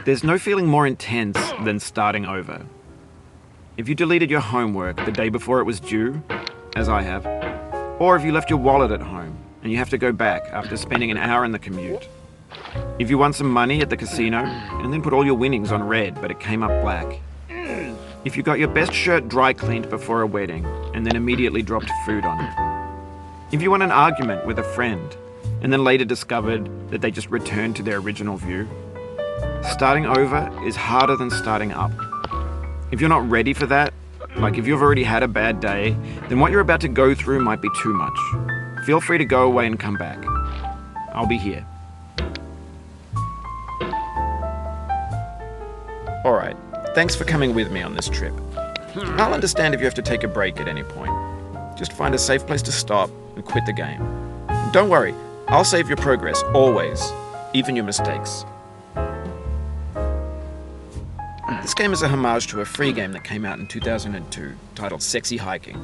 There's no feeling more intense than starting over. If you deleted your homework the day before it was due, as I have, or if you left your wallet at home and you have to go back after spending an hour in the commute. If you won some money at the casino and then put all your winnings on red but it came up black. If you got your best shirt dry cleaned before a wedding and then immediately dropped food on it. If you won an argument with a friend and then later discovered that they just returned to their original view. Starting over is harder than starting up. If you're not ready for that, like if you've already had a bad day, then what you're about to go through might be too much. Feel free to go away and come back. I'll be here. Alright, thanks for coming with me on this trip. I'll understand if you have to take a break at any point. Just find a safe place to stop and quit the game. And don't worry, I'll save your progress, always, even your mistakes. This game is a homage to a free game that came out in 2002, titled Sexy Hiking.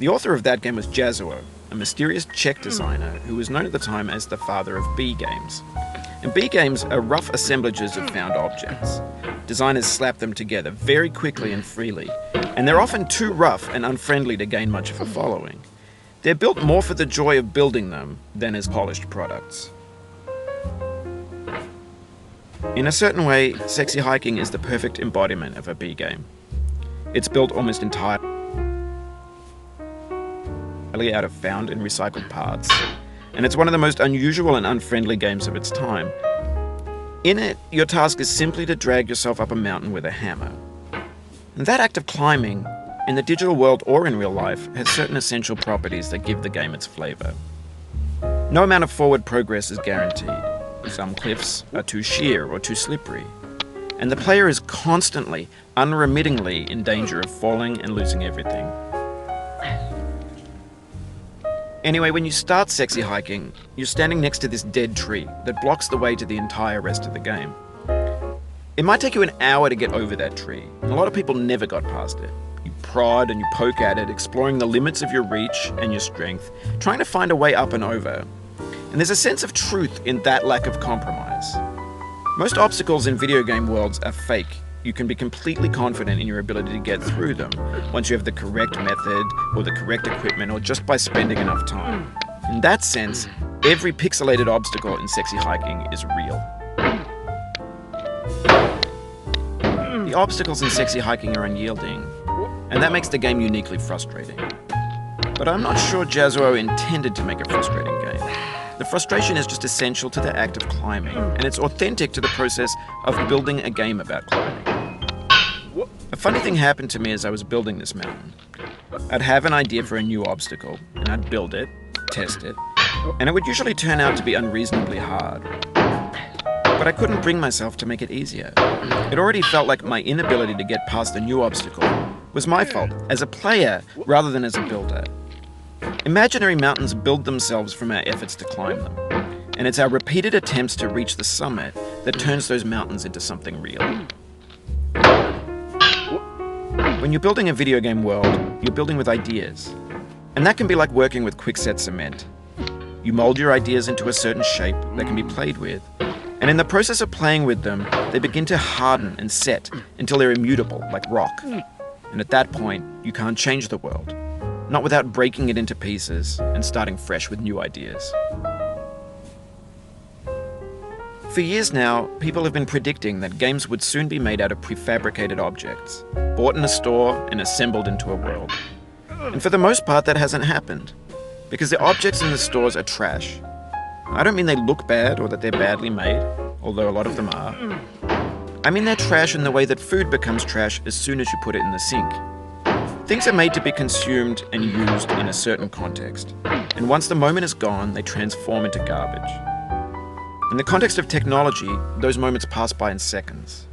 The author of that game was Jazuo, a mysterious Czech designer who was known at the time as the father of B games. And B games are rough assemblages of found objects. Designers slap them together very quickly and freely, and they're often too rough and unfriendly to gain much of a following. They're built more for the joy of building them than as polished products. In a certain way, Sexy Hiking is the perfect embodiment of a B game. It's built almost entirely out of found and recycled parts, and it's one of the most unusual and unfriendly games of its time. In it, your task is simply to drag yourself up a mountain with a hammer. And that act of climbing, in the digital world or in real life, has certain essential properties that give the game its flavor. No amount of forward progress is guaranteed. Some cliffs are too sheer or too slippery, and the player is constantly, unremittingly in danger of falling and losing everything. Anyway, when you start Sexy Hiking, you're standing next to this dead tree that blocks the way to the entire rest of the game. It might take you an hour to get over that tree, and a lot of people never got past it. You prod and you poke at it, exploring the limits of your reach and your strength, trying to find a way up and over. And there's a sense of truth in that lack of compromise. Most obstacles in video game worlds are fake. You can be completely confident in your ability to get through them once you have the correct method or the correct equipment or just by spending enough time. In that sense, every pixelated obstacle in Sexy Hiking is real. The obstacles in Sexy Hiking are unyielding, and that makes the game uniquely frustrating. But I'm not sure Jazuo intended to make a frustrating game. The frustration is just essential to the act of climbing, and it's authentic to the process of building a game about climbing. A funny thing happened to me as I was building this mountain. I'd have an idea for a new obstacle, and I'd build it, test it, and it would usually turn out to be unreasonably hard. But I couldn't bring myself to make it easier. It already felt like my inability to get past a new obstacle was my fault as a player rather than as a builder. Imaginary mountains build themselves from our efforts to climb them, and it's our repeated attempts to reach the summit that turns those mountains into something real. When you're building a video game world, you're building with ideas, and that can be like working with quickset cement. You mold your ideas into a certain shape that can be played with, and in the process of playing with them, they begin to harden and set until they're immutable, like rock. And at that point, you can't change the world. Not without breaking it into pieces and starting fresh with new ideas. For years now, people have been predicting that games would soon be made out of prefabricated objects, bought in a store and assembled into a world. And for the most part, that hasn't happened, because the objects in the stores are trash. I don't mean they look bad or that they're badly made, although a lot of them are. I mean they're trash in the way that food becomes trash as soon as you put it in the sink. Things are made to be consumed and used in a certain context, and once the moment is gone, they transform into garbage. In the context of technology, those moments pass by in seconds.